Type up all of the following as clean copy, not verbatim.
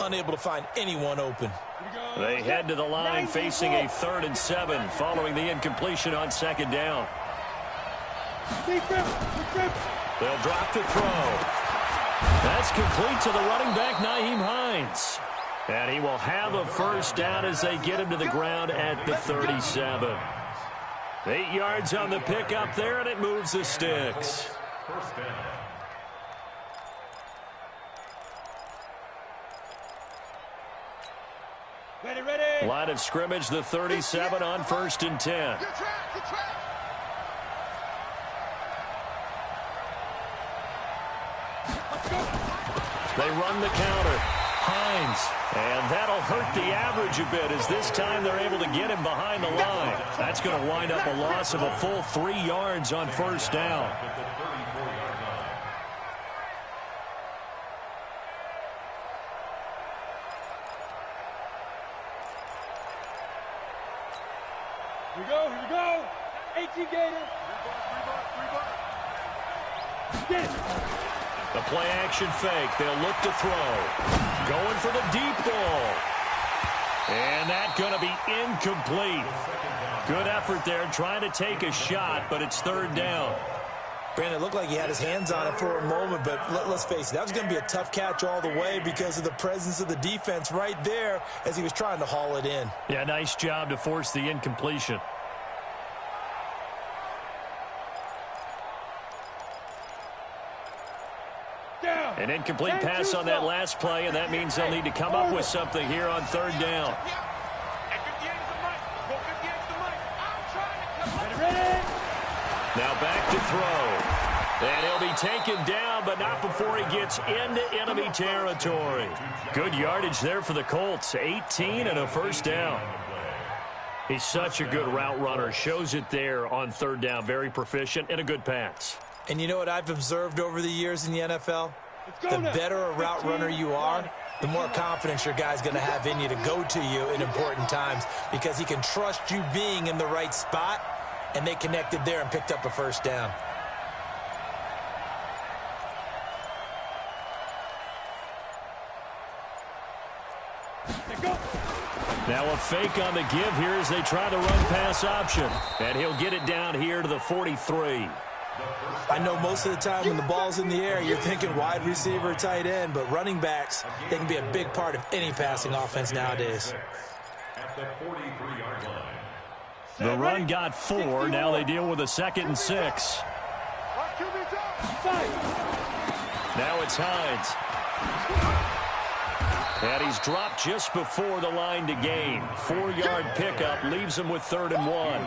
unable to find anyone open. They head to the line facing a 3rd and 7 following the incompletion on 2nd down. They'll drop to throw. That's complete to the running back, Nyheim Hines. And he will have a 1st down as they get him to the ground at the 37. 8 yards on the pickup there, and it moves the sticks. Ready. Line of scrimmage, the 37 on 1st and 10. They run the counter. Hines. And that'll hurt the average a bit as this time they're able to get him behind the line. That's going to wind up a loss of a full 3 yards on 1st down. Here we go. 18 Gators. Get it. The play action fake. They'll look to throw. Going for the deep ball. And that's going to be incomplete. Good effort there trying to take a shot, but it's 3rd down. Brandon, it looked like he had his hands on it for a moment, but let's face it, that was going to be a tough catch all the way because of the presence of the defense right there as he was trying to haul it in. Yeah, nice job to force the incompletion. An incomplete pass on that last play, and that means they'll need to come up with something here on 3rd down. Now back to throw. And he'll be taken down, but not before he gets into enemy territory. Good yardage there for the Colts. 18 and a 1st down. He's such a good route runner. Shows it there on 3rd down. Very proficient and a good pass. And you know what I've observed over the years in the NFL? The better a route runner you are, the more confidence your guy's going to have in you to go to you in important times because he can trust you being in the right spot, and they connected there and picked up a 1st down. Now a fake on the give here as they try the run-pass option. And he'll get it down here to the 43. I know most of the time when the ball's in the air, you're thinking wide receiver, tight end, but running backs, they can be a big part of any passing offense nowadays. The run got 4. Now they deal with a 2nd and 6. Now it's Hines. And he's dropped just before the line to gain. 4-yard pickup leaves him with 3rd and 1.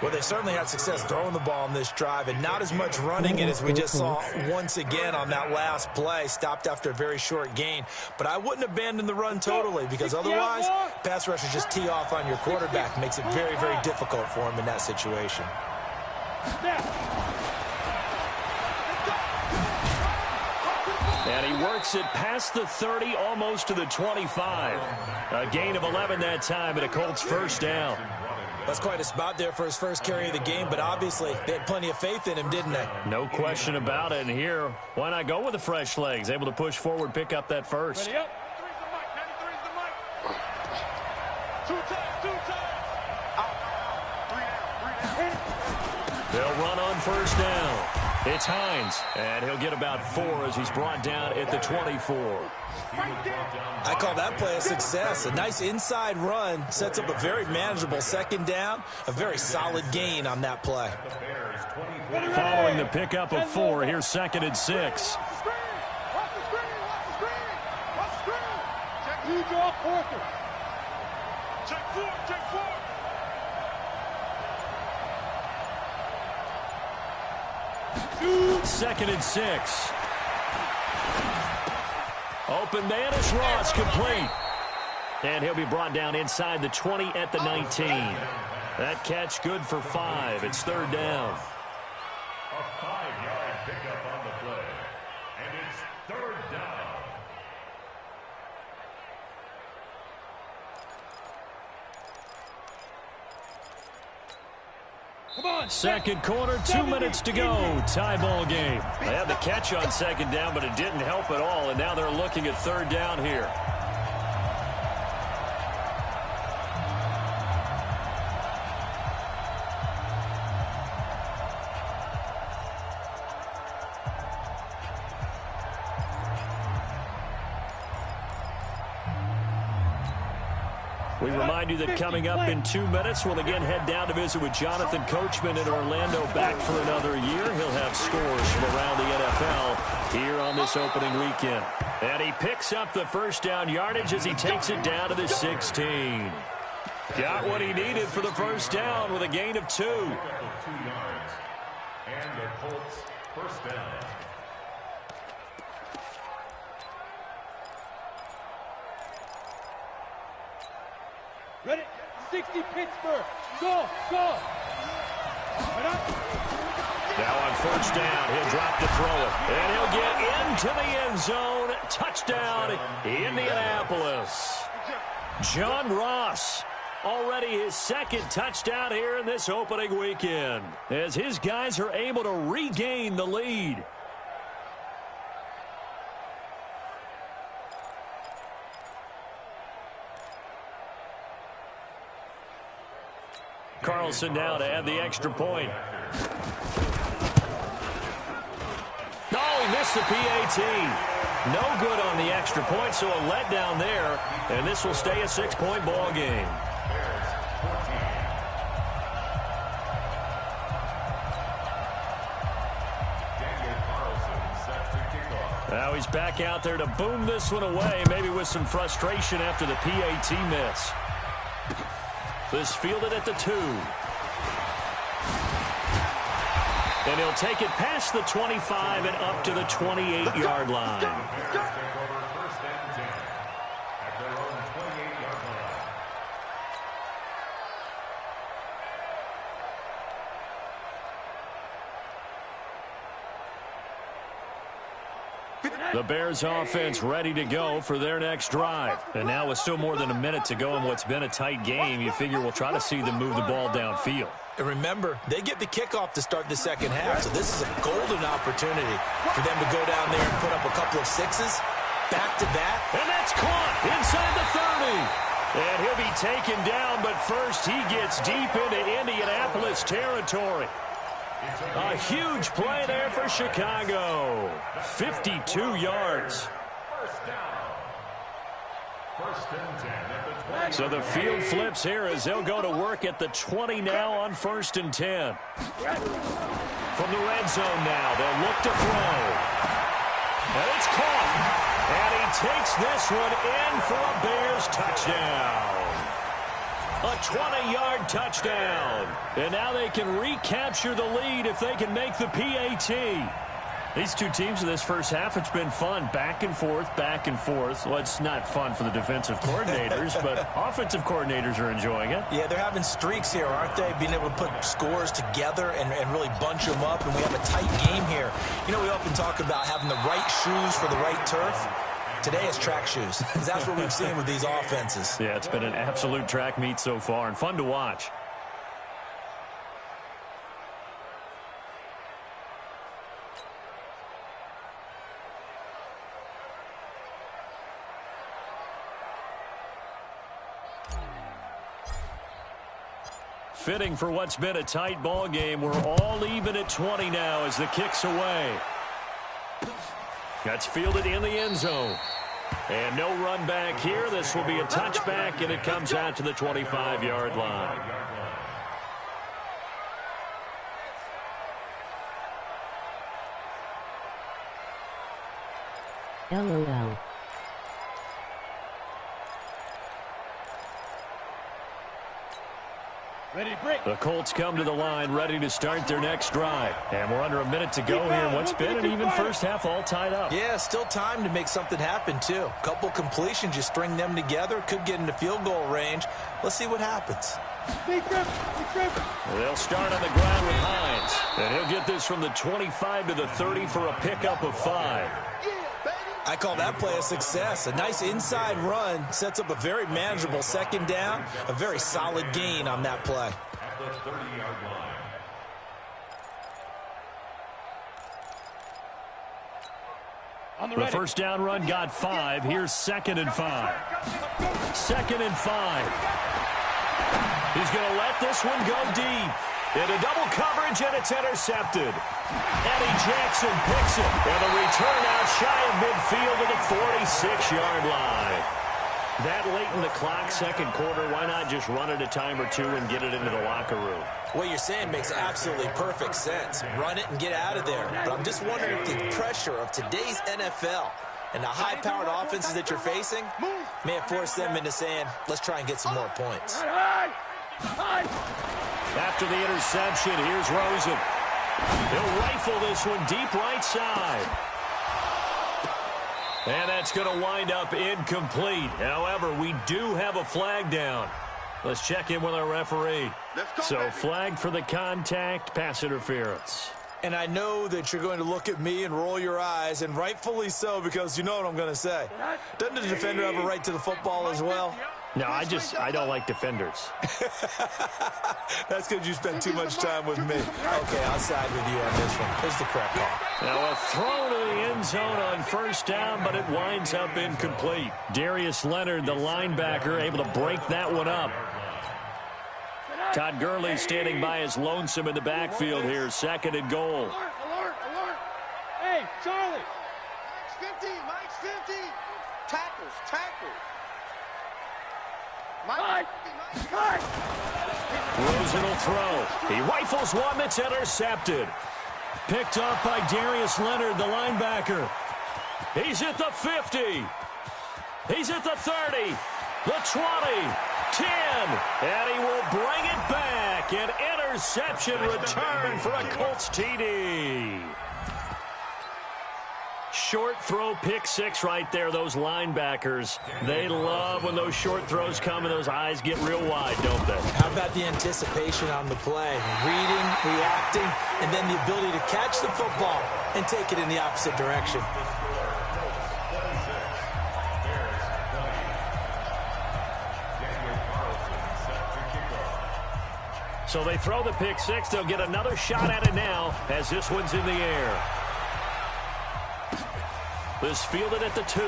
Well, they certainly had success throwing the ball on this drive and not as much running it as we just saw once again on that last play. Stopped after a very short gain. But I wouldn't abandon the run totally because otherwise, pass rushers just tee off on your quarterback. Makes it very, very difficult for him in that situation. And he works it past the 30, almost to the 25. A gain of 11 that time, and a Colts 1st down. That's quite a spot there for his first carry of the game, but obviously they had plenty of faith in him, didn't they? No question about it. And here, why not go with the fresh legs? Able to push forward, pick up that 1st. Ready up. 93's the mic. 2 times. Out. 3 down. They'll run on 1st down. It's Hines, and he'll get about 4 as he's brought down at the 24. I call that play a success. A nice inside run sets up a very manageable 2nd down. A very solid gain on that play. Following the pickup of 4, here's 2nd and 6. Check 4. 2nd and 6. Open man is Ross, complete. And he'll be brought down inside the 20 at the 19. That catch good for 5. It's 3rd down. A 5-yard pickup on the play. And it's 3rd down. Second quarter, 2 minutes to go. Tie ball game. They had the catch on second down, but it didn't help at all, and now they're looking at third down here. We remind you that coming up in 2 minutes, we'll again head down to visit with Jonathan Coachman in Orlando, back for another year. He'll have scores from around the NFL here on this opening weekend. And he picks up the first down yardage as he takes it down to the 16. Got what he needed for the first down with a gain of 2. 2 yards. And the Colts first down. Ready? 60 Pittsburgh. Go, go. Now on first down, he'll drop to throw it. And he'll get into the end zone. Touchdown, Indianapolis. John Ross, already his second touchdown here in this opening weekend, as his guys are able to regain the lead. Carlson now to add the extra point. No, he missed the PAT. No good on the extra point, so a letdown there. And this will stay a 6-point ball game. Now he's back out there to boom this one away, maybe with some frustration after the PAT miss. This fielded at the 2. And he'll take it past the 25 and up to the 28-yard line. The Bears offense ready to go for their next drive. And now with still more than a minute to go in what's been a tight game, you figure we'll try to see them move the ball downfield. And remember, they get the kickoff to start the second half, so this is a golden opportunity for them to go down there and put up a couple of sixes back-to-back. And that's caught inside the 30. And he'll be taken down, but first he gets deep into Indianapolis territory. A huge play there for Chicago. 52 yards. So the field flips here as they'll go to work at the 20 now on 1st and 10. From the red zone now, they'll look to throw. And it's caught. And he takes this one in for a Bears touchdown. A 20-yard touchdown. And now they can recapture the lead if they can make the PAT. These two teams in this first half, it's been fun. Back and forth, back and forth. Well, it's not fun for the defensive coordinators, but offensive coordinators are enjoying it. Yeah, they're having streaks here, aren't they? Being able to put scores together and really bunch them up, and we have a tight game here. You know, we often talk about having the right shoes for the right turf. Today it's track shoes. That's what we've seen with these offenses. Yeah, it's been an absolute track meet so far and fun to watch. Fitting for what's been a tight ball game. We're all even at 20 now as the kick's away. That's fielded in the end zone. And no run back here. This will be a touchback, and it comes out to the 25-yard line. LOL. Ready, break. The Colts come to the line ready to start their next drive. And we're under a minute to go here. What's been an even first half all tied up. Yeah, still time to make something happen, too. Couple completions, you string them together, could get into field goal range. Let's see what happens. They'll start on the ground with Hines. And he'll get this from the 25 to the 30 for a pickup of 5. I call that play a success. A nice inside run sets up a very manageable second down. A very solid gain on that play. At the 30-yard line, The first down run got 5. Here's 2nd and 5. 2nd and 5. He's going to let this one go deep. Into double coverage, and it's intercepted. Eddie Jackson picks it. And the return out shy of midfield to the 46-yard line. That late in the clock, second quarter, why not just run it a time or two and get it into the locker room? What you're saying makes absolutely perfect sense. Run it and get out of there. But I'm just wondering if the pressure of today's NFL and the high-powered offenses that you're facing may have forced them into saying, let's try and get some more points. After the interception, here's Rosen. He'll rifle this one deep right side. And that's going to wind up incomplete. However, we do have a flag down. Let's check in with our referee. So, flag for the contact, pass interference. And I know that you're going to look at me and roll your eyes, and rightfully so, because you know what I'm going to say. Doesn't the defender have a right to the football as well? No, I don't like defenders. That's because you spend too much time with me. Okay, I'll side with you on this one. Here's the correct call. Now a throw to the end zone on first down, but it winds up incomplete. Darius Leonard, the linebacker, able to break that one up. Todd Gurley standing by as lonesome in the backfield here. 2nd and goal. Alert! Hey, Charlie! Mike's 50! Tackles! Mike! Rosen will throw. He rifles one that's intercepted. Picked off by Darius Leonard, the linebacker. He's at the 50. He's at the 30. The 20. 10. And he will bring it back. An interception return for a Colts TD. Short throw, pick 6 right there. Those linebackers, they love when those short throws come and those eyes get real wide, don't they? How about the anticipation on the play? Reading, reacting, and then the ability to catch the football and take it in the opposite direction. So they throw the pick 6. They'll get another shot at it now as this one's in the air. This fielded at the 2.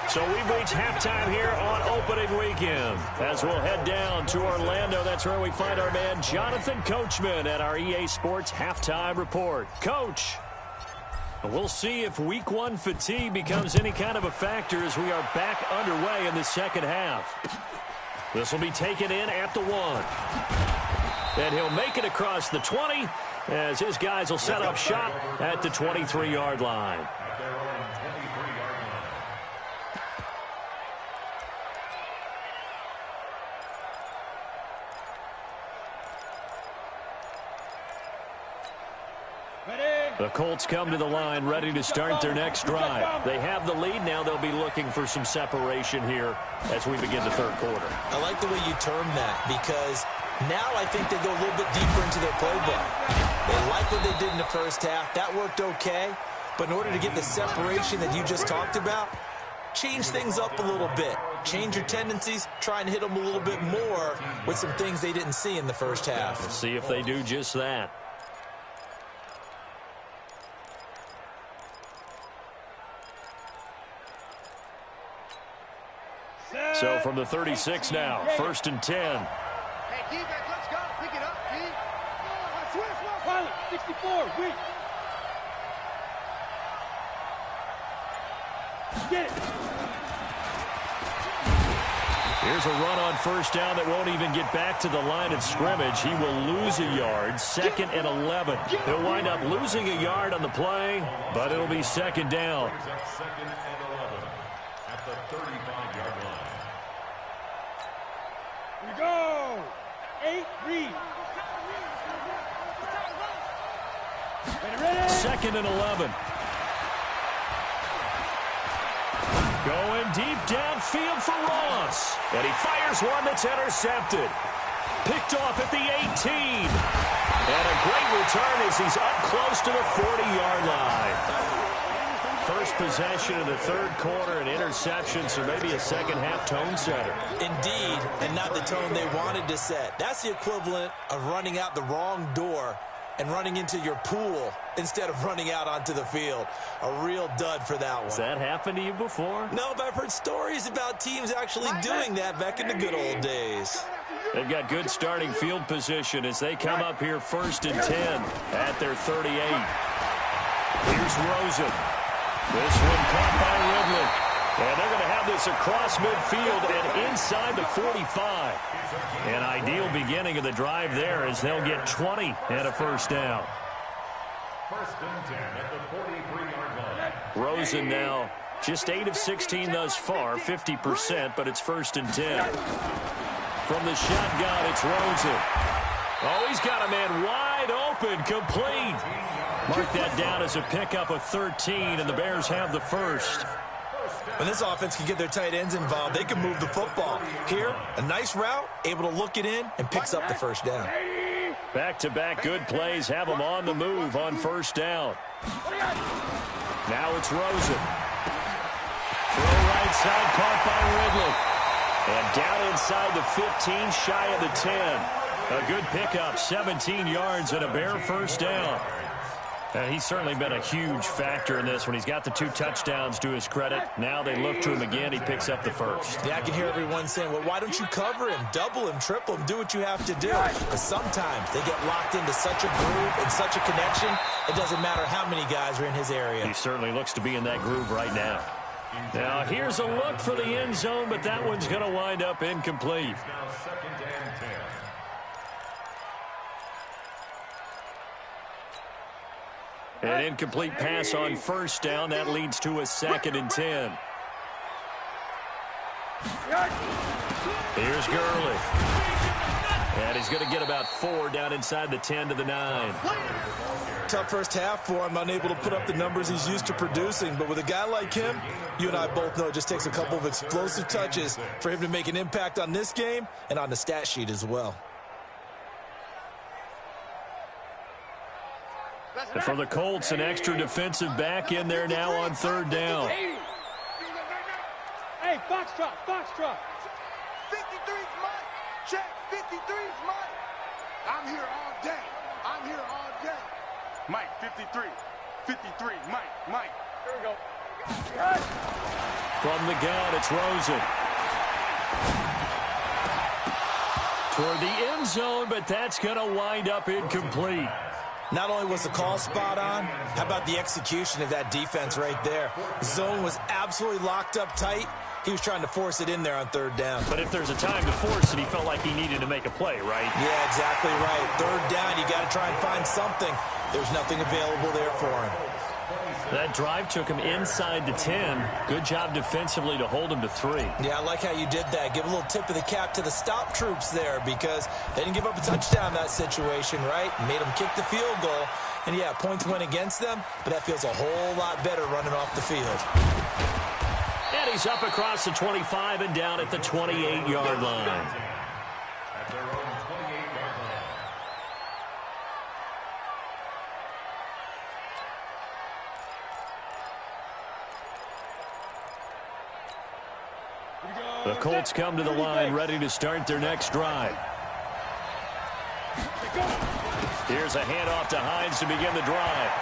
So we've reached halftime here on opening weekend. As we'll head down to Orlando, that's where we find our man Jonathan Coachman at our EA Sports Halftime Report. Coach, we'll see if Week 1 fatigue becomes any kind of a factor as we are back underway in the second half. This will be taken in at the 1. And he'll make it across the 20 as his guys will set up shop at the 23-yard line. The Colts come to the line ready to start their next drive. They have the lead. Now they'll be looking for some separation here as we begin the third quarter. I like the way you term that because now I think they go a little bit deeper into their playbook. They like what they did in the first half. That worked okay. But in order to get the separation that you just talked about, change things up a little bit. Change your tendencies. Try and hit them a little bit more with some things they didn't see in the first half. We'll see if they do just that. So from the 36 now, 1st and 10. Hey, defense, let's go. Pick it up, D. Pilot, 64, weak. Get it. Here's a run on first down that won't even get back to the line of scrimmage. He will lose a yard, 2nd and 11. He'll wind up losing a yard on the play, but it'll be 2nd down. 2nd and 11 at the 35-yard line. We go. 8, read. Ready. 2nd and 11. Going deep downfield for Ross. And he fires one that's intercepted. Picked off at the 18. And a great return as he's up close to the 40-yard line. First possession in the third quarter, an interception, so maybe a second-half tone setter. Indeed, and not the tone they wanted to set. That's the equivalent of running out the wrong door and running into your pool instead of running out onto the field. A real dud for that one. Has that happened to you before? No, but I've heard stories about teams actually doing that back in the good old days. They've got good starting field position as they come up here 1st and 10 at their 38. Here's Rosen. This one caught by Ridley. And they're going to have this across midfield and inside the 45. An ideal beginning of the drive there as they'll get 20 and a first down. 1st and 10 at the 43-yard line. Rosen now just 8 of 16 thus far, 50%, but it's 1st and 10. From the shotgun, it's Rosen. Oh, he's got a man wide open, complete. Mark that down as a pickup of 13, and the Bears have the first. When this offense can get their tight ends involved, they can move the football. Here, a nice route, able to look it in, and picks up the first down. Back-to-back good plays have them on the move on first down. Now it's Rosen. Throw right side, caught by Ridley. And down inside the 15, shy of the 10. A good pickup, 17 yards and a Bear first down. He's certainly been a huge factor in this when he's got the 2 touchdowns to his credit. Now they look to him again. He picks up the first. Yeah, I can hear everyone saying, well, why don't you cover him, double him, triple him, do what you have to do. But sometimes they get locked into such a groove and such a connection, it doesn't matter how many guys are in his area. He certainly looks to be in that groove right now. Now, here's a look for the end zone, but that one's going to wind up incomplete. Now 2nd and 10. An incomplete pass on first down. That leads to a 2nd and 10. Here's Gurley. And he's going to get about 4 down inside the 10 to the 9. Tough first half for him, unable to put up the numbers he's used to producing. But with a guy like him, you and I both know it just takes a couple of explosive touches for him to make an impact on this game and on the stat sheet as well. And for the Colts, an extra defensive back in there now on 3rd down. Hey, foxtrot, foxtrot. 53's mine. Check, 53's mine. I'm here all day. I'm here all day. Mike, 53. 53, Mike. Here we go. From the gun, it's Rosen. Toward the end zone, but that's going to wind up incomplete. Not only was the call spot on, how about the execution of that defense right there? The zone was absolutely locked up tight. He was trying to force it in there on 3rd down. But if there's a time to force it, he felt like he needed to make a play, right? Yeah, exactly right. 3rd down, you got to try and find something. There's nothing available there for him. That drive took him inside the 10. Good job defensively to hold him to 3. Yeah, I like how you did that. Give a little tip of the cap to the stop troops there because they didn't give up a touchdown in that situation, right? Made them kick the field goal. And, yeah, points went against them, but that feels a whole lot better running off the field. And he's up across the 25 and down at the 28-yard line. At their own 28-yard line. The Colts come to the line ready to start their next drive. Here's a handoff to Hines to begin the drive.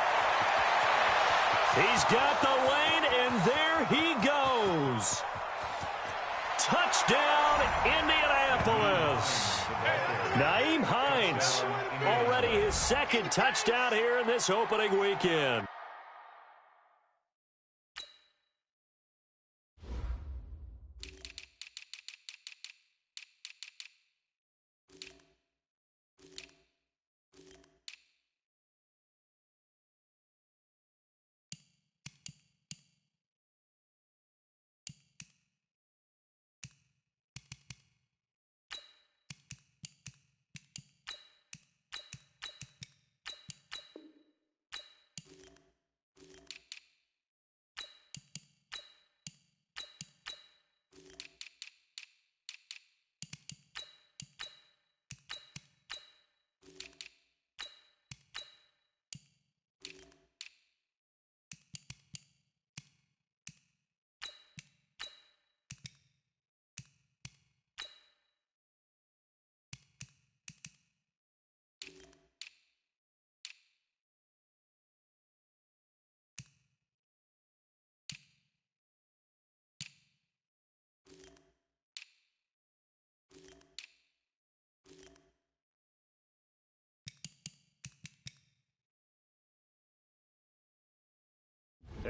He's got the lane, and there he goes. Touchdown, Indianapolis. Nyheim Hines, already his 2nd touchdown here in this opening weekend.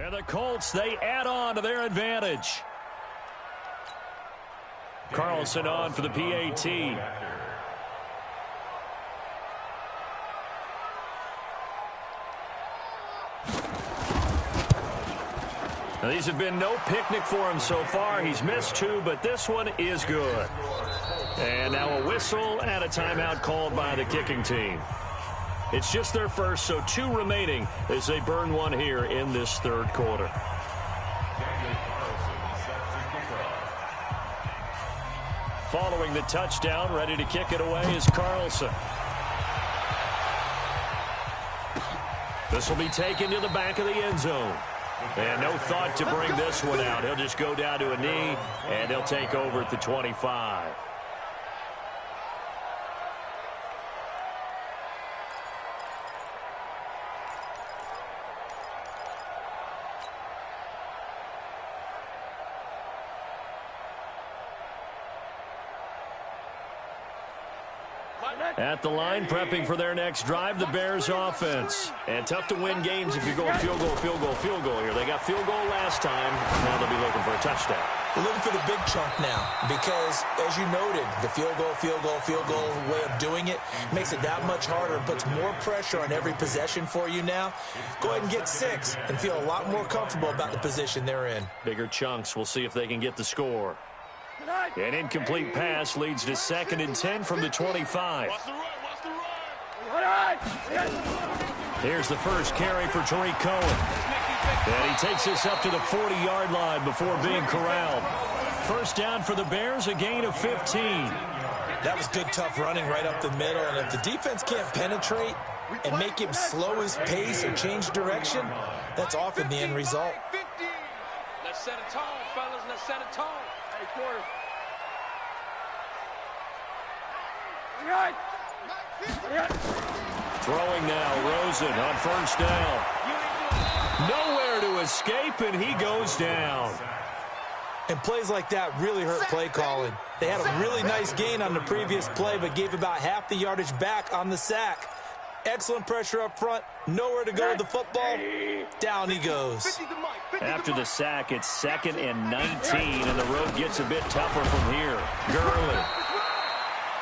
And the Colts, they add on to their advantage. Carlson on for the PAT. Now, these have been no picnic for him so far. He's missed 2, but this one is good. And now a whistle and a timeout called by the kicking team. It's just their first, so 2 remaining as they burn 1 here in this third quarter. Following the touchdown, ready to kick it away is Carlson. This will be taken to the back of the end zone. And no thought to bring this one out. He'll just go down to a knee, and they'll take over at the 25. At the line, prepping for their next drive, the Bears offense. And tough to win games if you're going field goal, field goal, field goal here. They got field goal last time. Now they'll be looking for a touchdown. They're looking for the big chunk now because, as you noted, the field goal way of doing it makes it that much harder and puts more pressure on every possession for you now. Go ahead and get 6 and feel a lot more comfortable about the position they're in. Bigger chunks. We'll see if they can get the score. An incomplete pass leads to 2nd and 10 from the 25. Here's the first carry for Tariq Cohen. And he takes this up to the 40-yard line before being corralled. First down for the Bears, a gain of 15. That was good, tough running right up the middle. And if the defense can't penetrate and make him slow his pace or change direction, that's often the end result. Let's set a tone, fellas. Let's set a tone. Hey, quarter. Throwing now, Rosen on first down. Nowhere to escape, and he goes down. And plays like that really hurt play calling. They had a really nice gain on the previous play, but gave about half the yardage back on the sack. Excellent pressure up front. Nowhere to go with the football. Down he goes. After the sack, it's 2nd and 19, and the road gets a bit tougher from here. Gurley.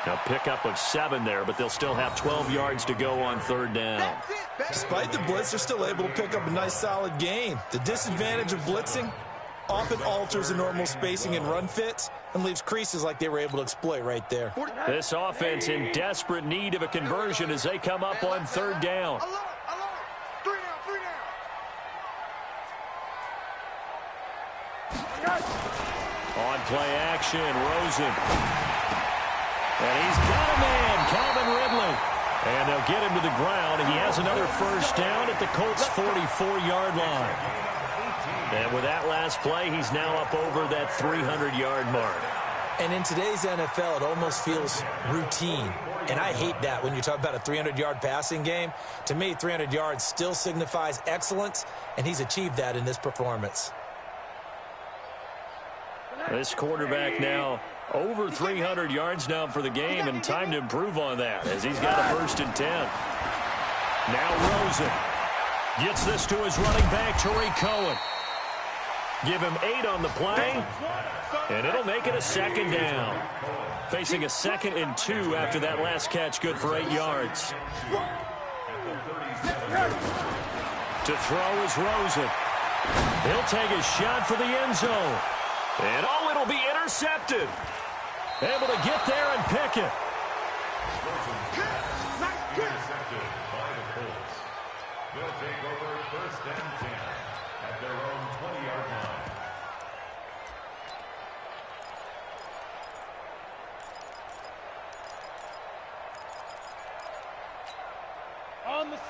A pickup of 7 there, but they'll still have 12 yards to go on 3rd down. Despite the blitz, they're still able to pick up a nice solid gain. The disadvantage of blitzing often alters the normal spacing and run fits and leaves creases like they were able to exploit right there. This offense in desperate need of a conversion as they come up on 3rd down. On play action, Rosen. And he's got a man, Calvin Ridley. And they'll get him to the ground. He has another first down at the Colts' 44-yard line. And with that last play, he's now up over that 300-yard mark. And in today's NFL, it almost feels routine. And I hate that when you talk about a 300-yard passing game. To me, 300 yards still signifies excellence, and he's achieved that in this performance. This quarterback now over 300 yards now for the game, and time to improve on that as he's got a 1st and 10. Now Rosen gets this to his running back, Tariq Cohen. Give him 8 on the play, and it'll make it a 2nd down. Facing a 2nd and 2 after that last catch, good for 8 yards. To throw is Rosen. He'll take a shot for the end zone. And oh, it'll be intercepted. Able to get there and pick it. Intercepted by the Colts. They'll take over 1st and 10 at their own 20-yard line.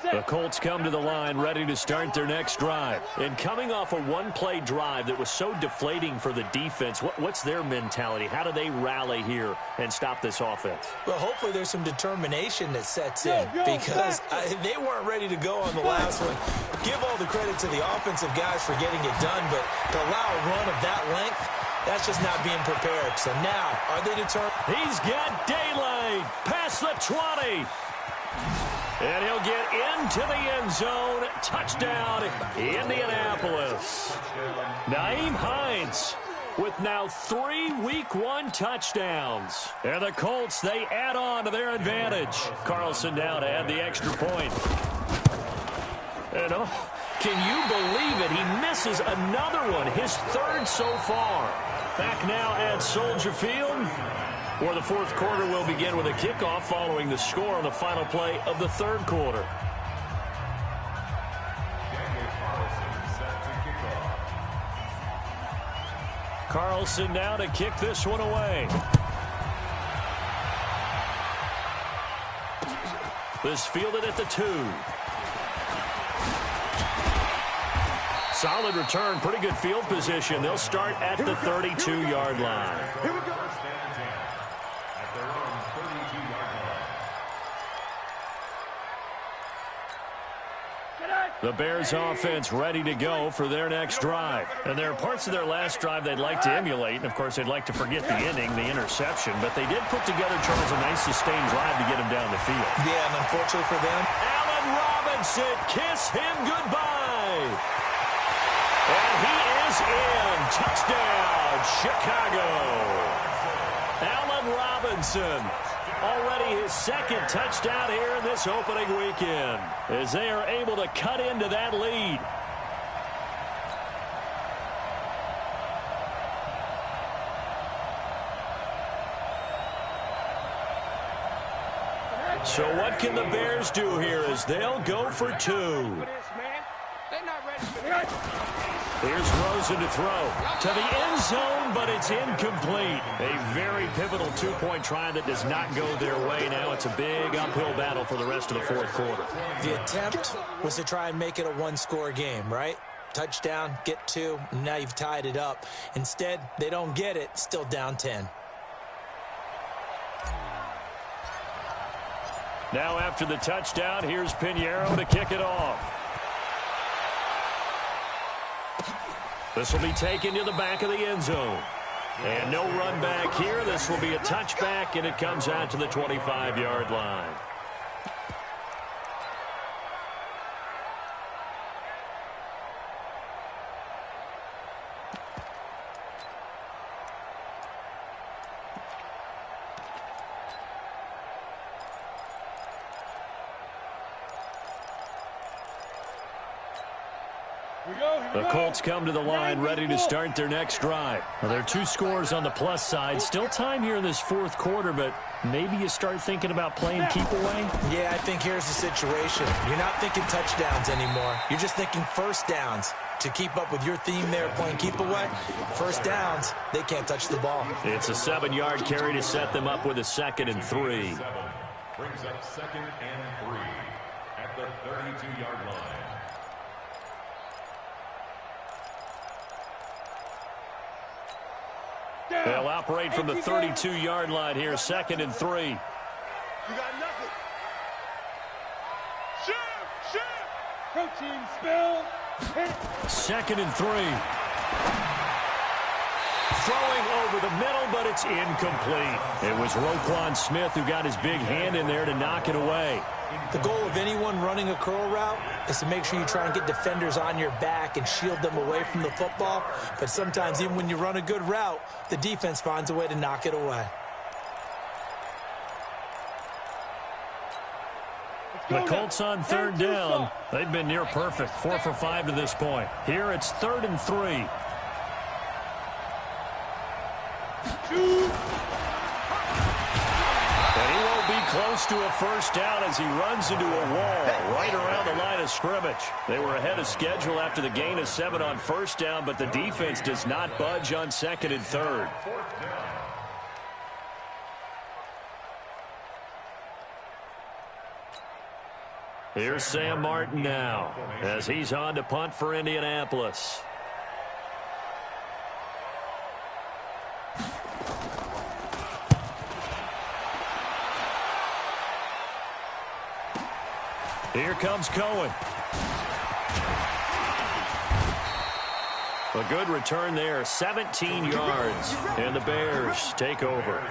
The Colts come to the line ready to start their next drive. And coming off a one-play drive that was so deflating for the defense, what's their mentality? How do they rally here and stop this offense? Well, hopefully there's some determination that sets in because they weren't ready to go on the last one. Give all the credit to the offensive guys for getting it done, but to allow a run of that length, that's just not being prepared. So now, are they determined? He's got daylight past the 20. And he'll get into the end zone. Touchdown, Indianapolis. Nyheim Hines with now 3 Week 1 touchdowns. And the Colts, they add on to their advantage. Carlson now to add the extra point. And can you believe it? He misses another one, his 3rd so far. Back now at Soldier Field, where the 4th quarter will begin with a kickoff following the score on the final play of the 3rd quarter. Carlson now to kick this one away. This fielded at the 2. Solid return, pretty good field position. They'll start at the 32-yard line. Here we go. At their own 32-yard line. The Bears offense ready to go for their next drive. And there are parts of their last drive they'd like to emulate. And, of course, they'd like to forget the ending, the interception. But they did put together, Charles, a nice sustained drive to get him down the field. Yeah, and unfortunately for them, Allen Robinson, kiss him goodbye. And he is in. Touchdown, Chicago. Allen Robinson, already his 2nd touchdown here in this opening weekend, as they are able to cut into that lead. So what can the Bears do here as they'll go for 2? Here's Rosen to throw to the end zone, but it's incomplete. A very pivotal 2-point try that does not go their way. Now it's a big uphill battle for the rest of the 4th quarter. the attempt was to try and make it a 1-score game, right? Touchdown, get 2, and now you've tied it up. Instead, they don't get it, still down 10. Now after the touchdown, here's Pinheiro to kick it off. This will be taken to the back of the end zone. And no run back here. This will be a touchback, and it comes out to the 25-yard line. The Colts come to the line ready to start their next drive. Well, there are 2 scores on the plus side. Still time here in this 4th quarter, but maybe you start thinking about playing keep away? Yeah, I think here's the situation. You're not thinking touchdowns anymore. You're just thinking first downs. To keep up with your theme there, playing keep away, first downs, they can't touch the ball. It's a 7-yard carry to set them up with a 2nd and 3. Brings up 2nd and 3 at the 32-yard line. They'll operate from the 32-yard line here, 2nd and 3. You got nothing. Shoot! Protein spill. 2nd and 3. Throwing over the middle, but it's incomplete. It was Roquan Smith who got his big hand in there to knock it away. The goal of anyone running a curl route is to make sure you try and get defenders on your back and shield them away from the football. But sometimes even when you run a good route, the defense finds a way to knock it away. The Colts on 3rd down. They've been near perfect, 4 for 5 to this point. Here it's 3rd and 3. And he won't be close to a first down as he runs into a wall right around the line of scrimmage. They were ahead of schedule after the gain of 7 on first down, but the defense does not budge on 2nd and 3rd. Here's Sam Martin now as he's on to punt for Indianapolis. Here comes Cohen. A good return there, 17 yards, and the Bears take over.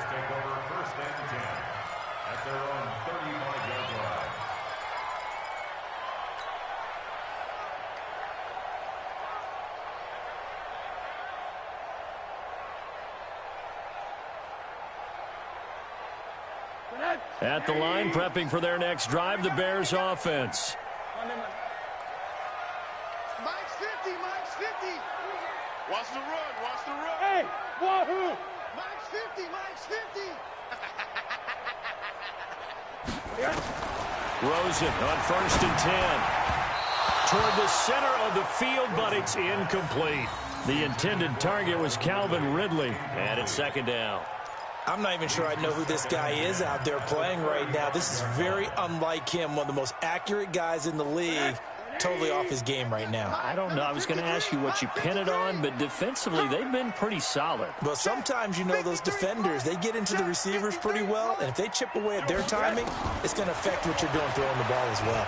At the line, prepping for their next drive, the Bears offense. Mike's 50, Mike's 50. Watch the run, watch the run. Hey, wahoo! Mike's 50, Mike's 50. Rosen on 1st and 10. Toward the center of the field, but it's incomplete. The intended target was Calvin Ridley, and it's 2nd down. I'm not even sure I know who this guy is out there playing right now. This is very unlike him, one of the most accurate guys in the league. Totally off his game right now. I don't know. I was going to ask you what you pin it on, but defensively, they've been pretty solid. Well, sometimes, you know, those defenders, they get into the receivers pretty well, and if they chip away at their timing, it's going to affect what you're doing throwing the ball as well.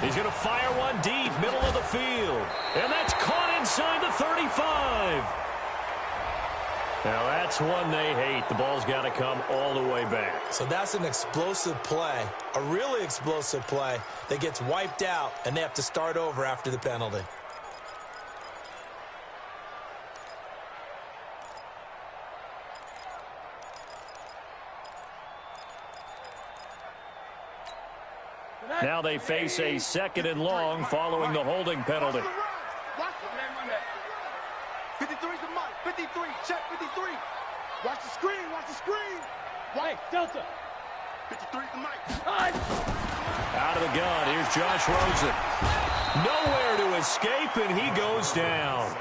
He's going to fire one deep, middle of the field. And that's caught inside the 35. Now, that's one they hate. The ball's got to come all the way back. So that's an explosive play, a really explosive play that gets wiped out, and they have to start over after the penalty. Now they face a 2nd and long following the holding penalty. 53's the Mike. 53. Check 53. Watch the screen. Watch the screen. Hey, Delta. 53's the Mike. Out of the gun. Here's Josh Rosen. Nowhere to escape, and he goes down.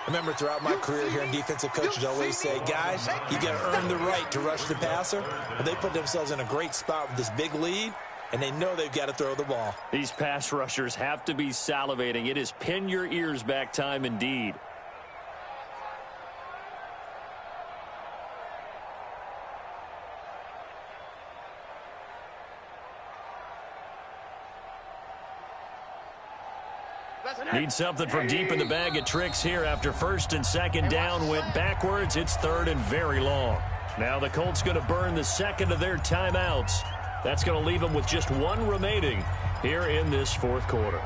Remember, throughout my career here in defensive coaches always say, guys, you got to earn the right to rush the passer. Well, they put themselves in a great spot with this big lead, and they know they've got to throw the ball. These pass rushers have to be salivating. It is pin your ears back time indeed. Need something from deep in the bag of tricks here after 1st and 2nd down went backwards. It's 3rd and very long. Now the Colts going to burn the 2nd of their timeouts. That's going to leave them with just 1 remaining here in this 4th quarter.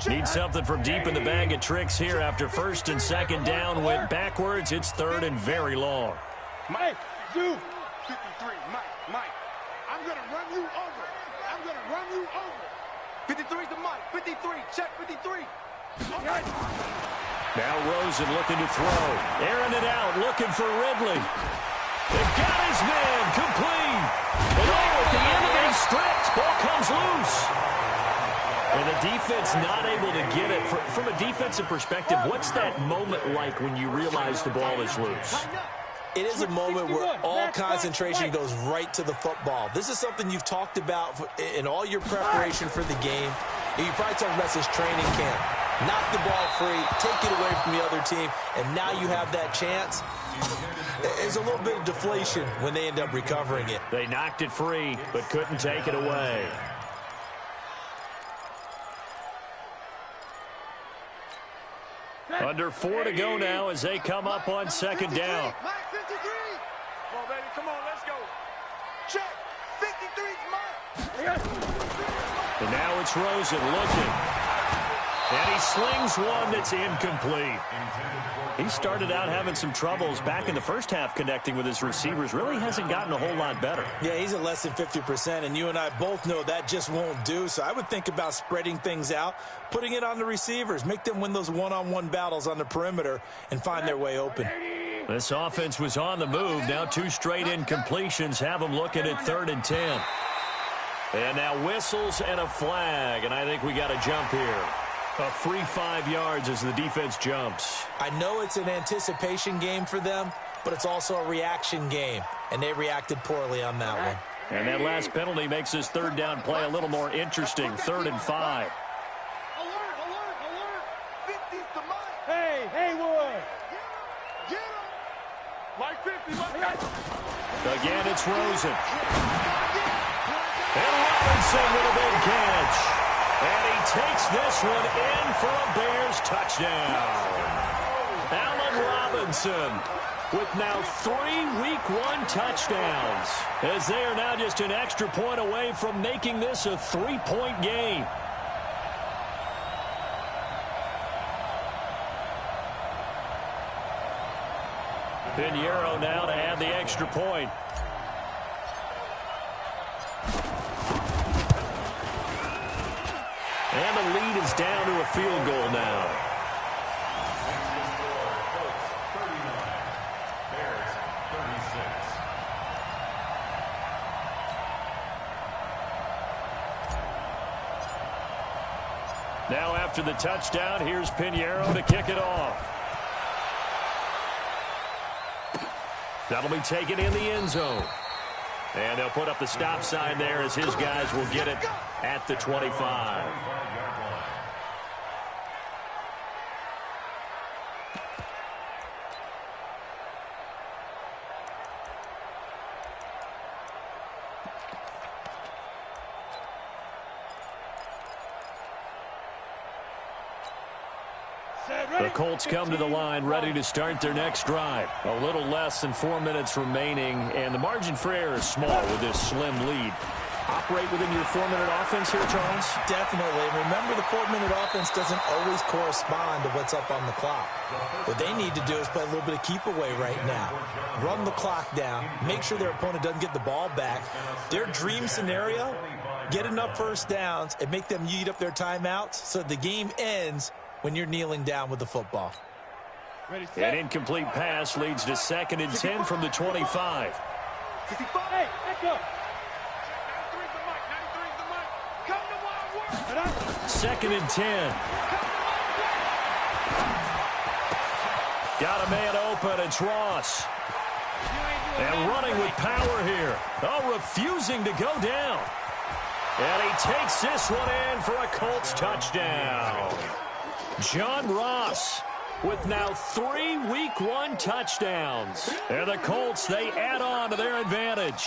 Need something from deep in the bag of tricks here after 1st and 2nd down went backwards. It's 3rd and very long. Mike, do. 53. Mike. I'm going to run you over. I'm going to run you over. 53's the Mike. 53. Check 53. Okay. Now Rosen looking to throw. Airing it out, looking for Ridley. They've got his man, complete. And at the end of it, stripped. Ball comes loose. And the defense not able to get it. From a defensive perspective, what's that moment like when you realize the ball is loose? It is a moment where all concentration goes right to the football. This is something you've talked about in all your preparation for the game. And you probably talked about this training camp. Knock the ball free, take it away from the other team, and now you have that chance. There's a little bit of deflation when they end up recovering it. They knocked it free, but couldn't take it away. Under 4 to go now as they come up on 2nd down. Mike 53. Come on, baby. Come on, let's go. Check. 53's Mike. And now it's Rosen looking. And he slings one that's incomplete. He started out having some troubles back in the first half connecting with his receivers. Really hasn't gotten a whole lot better. Yeah, he's at less than 50%, and you and I both know that just won't do. So I would think about spreading things out, putting it on the receivers, make them win those one-on-one battles on the perimeter and find their way open. This offense was on the move. Now 2 straight incompletions have them looking at 3rd and 10. And now whistles and a flag, and I think we got a jump here. A free 5 yards as the defense jumps. I know it's an anticipation game for them, but it's also a reaction game, and they reacted poorly on that one. And that last penalty makes this 3rd down play a little more interesting. 3rd and 5. Alert, alert, alert. 50's the Mike. Hey, Haywood. Get him. Mike 50, Mike. Again, it's Rosen. And Robinson with a big catch. And he takes this one in for a Bears touchdown. Allen Robinson with now 3 Week 1 touchdowns, as they are now just an extra point away from making this a 3-point game. Pinheiro now to add the extra point. And the lead is down to a field goal now. Now after the touchdown, here's Pinheiro to kick it off. That'll be taken in the end zone. And they'll put up the stop sign there as his guys will get it at the 25. The Colts come to the line ready to start their next drive. A little less than 4 minutes remaining, and the margin for error is small with this slim lead. Operate within your 4-minute offense here, Charles? Definitely. Remember, the 4-minute offense doesn't always correspond to what's up on the clock. What they need to do is play a little bit of keep away right now. Run the clock down. Make sure their opponent doesn't get the ball back. Their dream scenario, get enough first downs and make them eat up their timeouts so the game ends when you're kneeling down with the football. An incomplete pass leads to 2nd and 10 from the 25. Hey, let's go. 2nd and 10. Got a man open. It's Ross. And running with power here. Oh, refusing to go down. And he takes this one in for a Colts touchdown. John Ross with now 3 Week 1 touchdowns. And the Colts, they add on to their advantage.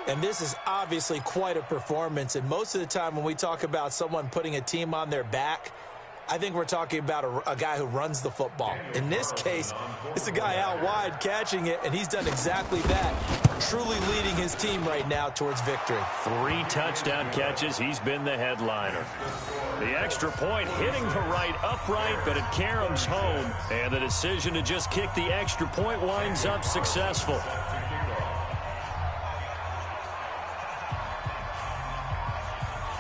And this is obviously quite a performance. And most of the time when we talk about someone putting a team on their back, I think we're talking about a guy who runs the football. In this case, it's a guy out wide catching it, and he's done exactly that, truly leading his team right now towards victory. 3 touchdown catches. He's been the headliner. The extra point hitting the right upright, but it caroms home. And the decision to just kick the extra point winds up successful.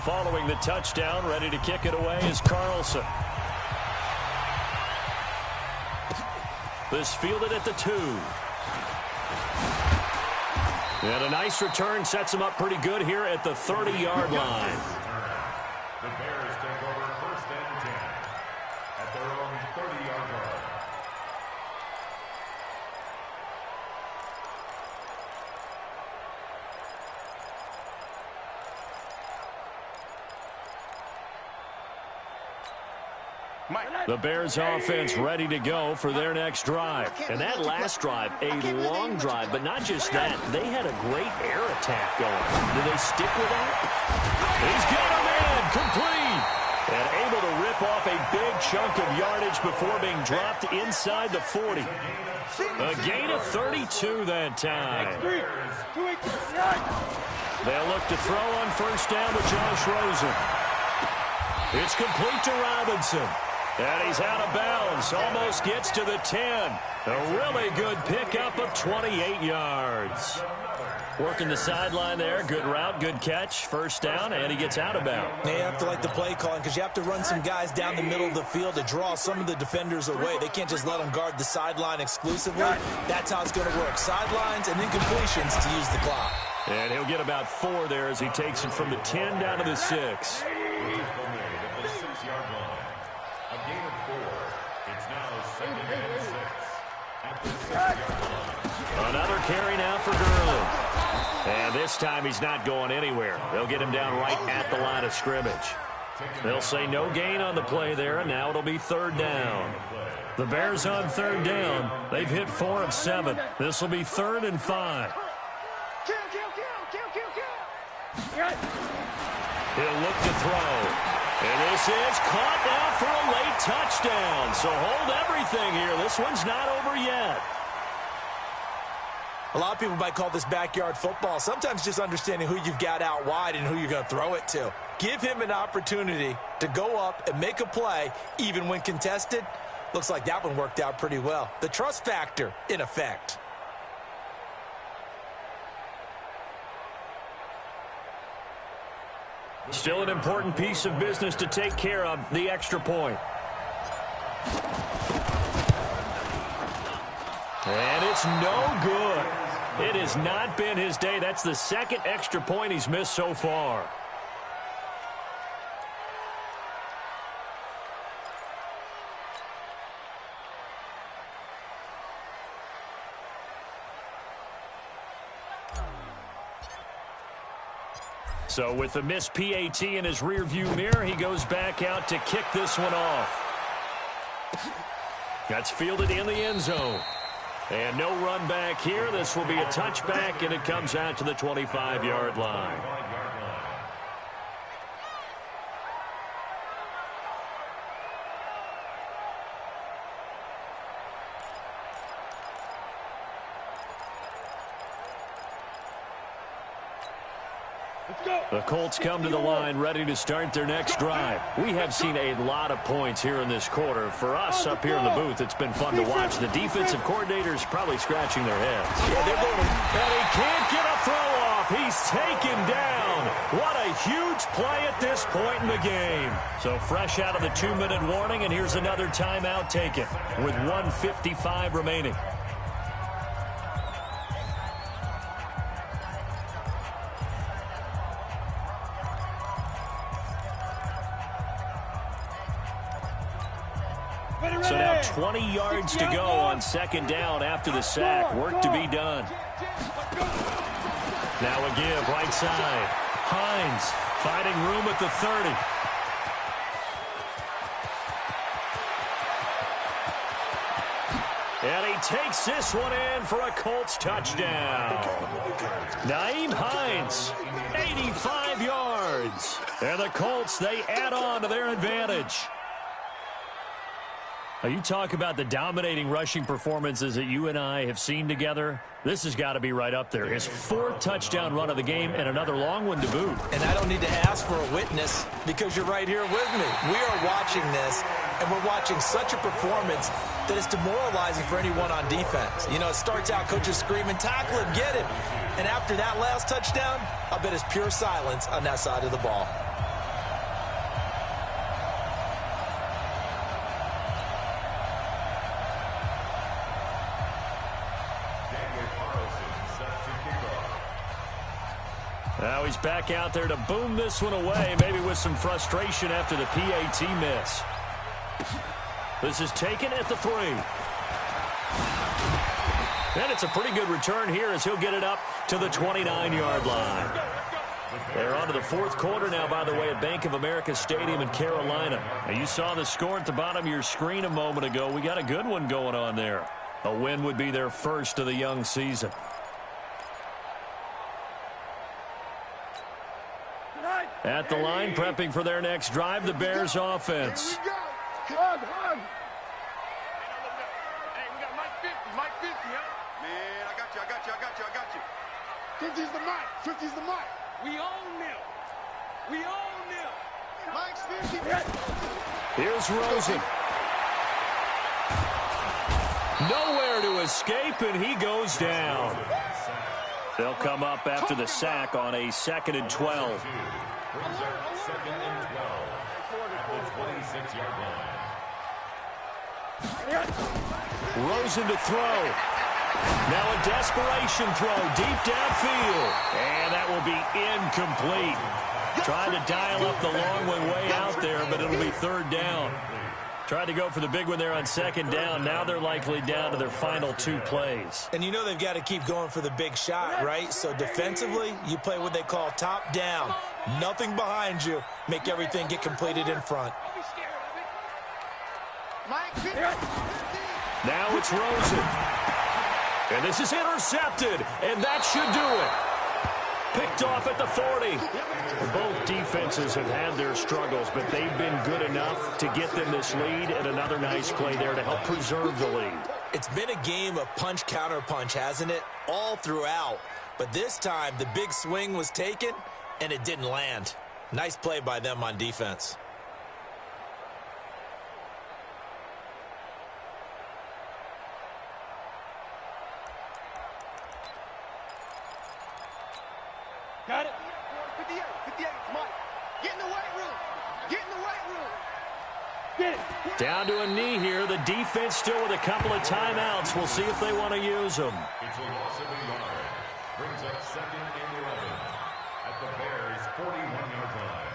Following the touchdown, ready to kick it away is Carlson. This fielded at the 2. And a nice return sets him up pretty good here at the 30-yard line. The Bears take over 1st and 10 at their own 30-yard line. The Bears offense ready to go for their next drive. And that last drive, a long drive, but not just that. They had a great air attack going. Do they stick with that? He's got a man complete. And able to rip off a big chunk of yardage before being dropped inside the 40. A gain of 32 that time. They'll look to throw on 1st down to Josh Rosen. It's complete to Robinson. And he's out of bounds. Almost gets to the 10. A really good pickup of 28 yards. Working the sideline there. Good route, good catch. 1st down, and he gets out of bounds. They have to like the play calling because you have to run some guys down the middle of the field to draw some of the defenders away. They can't just let them guard the sideline exclusively. That's how it's going to work. Sidelines and incompletions to use the clock. And he'll get about 4 there as he takes it from the 10 down to the 6. Another carry now for Gurley. And this time he's not going anywhere. They'll get him down right at the line of scrimmage. They'll say no gain on the play there, and now it'll be 3rd down. The Bears on 3rd down. They've hit 4 of 7. This will be 3rd and 5. He'll look to throw. And this is caught now for a late touchdown. So hold everything here. This one's not over yet. A lot of people might call this backyard football. Sometimes just understanding who you've got out wide and who you're going to throw it to. Give him an opportunity to go up and make a play, even when contested. Looks like that one worked out pretty well. The trust factor in effect. Still an important piece of business to take care of, the extra point. And it's no good. It has not been his day. That's the second extra point he's missed so far. So with the missed PAT in his rearview mirror, he goes back out to kick this one off. That's fielded in the end zone. And no run back here. This will be a touchback, and it comes out to the 25-yard line. The Colts come to the line ready to start their next drive. We have seen a lot of points here in this quarter. For us up here in the booth, it's been fun to watch. The defensive coordinators probably scratching their heads. Yeah, they're going and he can't get a throw off. He's taken down. What a huge play at this point in the game. So fresh out of the 2-minute warning, and here's another timeout taken with 1:55 remaining. So now 20 yards to go on second down after the sack. Work to be done. Now a give right side. Hines finding room at the 30. And he takes this one in for a Colts touchdown. Nyheim Hines, 85 yards. And the Colts, they add on to their advantage. Now, you talk about the dominating rushing performances that you and I have seen together. This has got to be right up there. His 4th touchdown run of the game and another long one to boot. And I don't need to ask for a witness because you're right here with me. We are watching this, and we're watching such a performance that it's demoralizing for anyone on defense. You know, it starts out coaches screaming, tackle him, get him. And after that last touchdown, I bet it's pure silence on that side of the ball. Now he's back out there to boom this one away, maybe with some frustration after the PAT miss. This is taken at the 3. And it's a pretty good return here as he'll get it up to the 29-yard line. They're on to the 4th quarter now, by the way, at Bank of America Stadium in Carolina. Now, you saw the score at the bottom of your screen a moment ago. We got a good one going on there. A win would be their first of the young season. At the line, prepping for their next drive, the Bears offense. Here we go. Hug. Hey, we got Mike 50, huh? Man, I got you. 50's the mic. 50's the mic. We own them. Mike's 50. Here's Rosen. Nowhere to escape, and he goes down. They'll come up after the sack on a 2nd and 12. Brings up 2nd and 12 at the 26-yard line. Rosen to throw. Now a desperation throw deep downfield. And that will be incomplete. Trying to dial up the long one way out there, but it'll be 3rd down. Tried to go for the big one there on 2nd down. Now they're likely down to their final 2 plays. And you know they've got to keep going for the big shot, right? So defensively, you play what they call top down. Nothing behind you. Make everything get completed in front. Now it's Rosen. And this is intercepted. And that should do it. Picked off at the 40. Both defenses have had their struggles, but they've been good enough to get them this lead, and another nice play there to help preserve the lead. It's been a game of punch-counter-punch, hasn't it? All throughout. But this time, the big swing was taken, and it didn't land. Nice play by them on defense. Get in the weight room. Get in the weight room. Down to a knee here. The defense still with a couple of timeouts. We'll see if they want to use them. It's a loss of a yard. Brings up 2nd and 11 at the Bears' 41-yard line.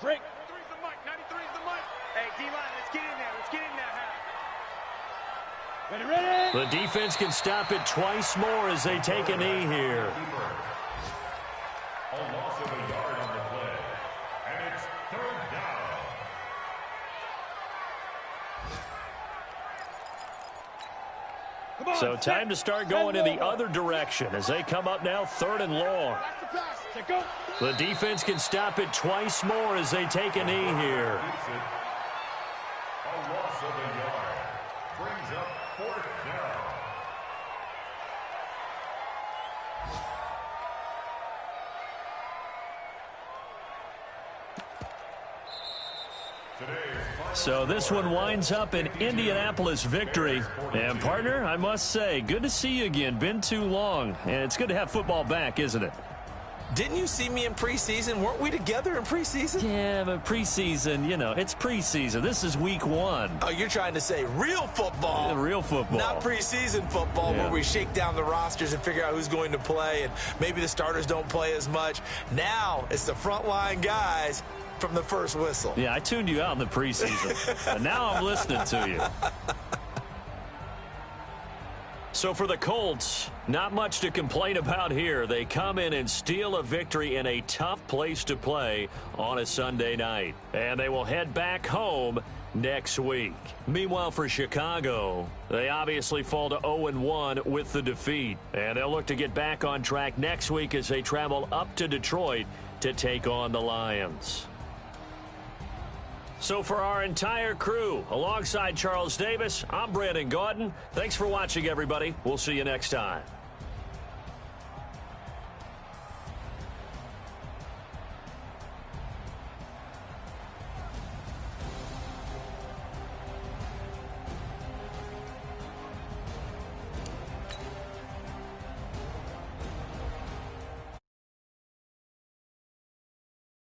Break. 93's the mic. 93's the mic. Hey, D-line, let's get in there. Let's get in there, Ready, ready. The defense can stop it twice more as they take a knee here. A loss of a yard on the play. And it's 3rd down. Come on, So time to start going in the other direction as they come up now 3rd and long. Watch the pass. Set, go. The defense can stop it twice more as they take a knee here. A loss of a yard. Brings up 4th down. So this one winds up an Indianapolis victory. And partner, I must say, good to see you again. Been too long. And it's good to have football back, isn't it? Didn't you see me in preseason? Weren't we together in preseason? Yeah, but preseason, you know, it's preseason. This is week 1. Oh, you're trying to say real football. Real football. Not preseason football where we shake down the rosters and figure out who's going to play, and maybe the starters don't play as much. Now it's the frontline guys from the first whistle. Yeah, I tuned you out in the preseason. But now I'm listening to you. So for the Colts, not much to complain about here. They come in and steal a victory in a tough place to play on a Sunday night. And they will head back home next week. Meanwhile, for Chicago, they obviously fall to 0-1 with the defeat. And they'll look to get back on track next week as they travel up to Detroit to take on the Lions. So for our entire crew, alongside Charles Davis, I'm Brandon Gaudin. Thanks for watching, everybody. We'll see you next time.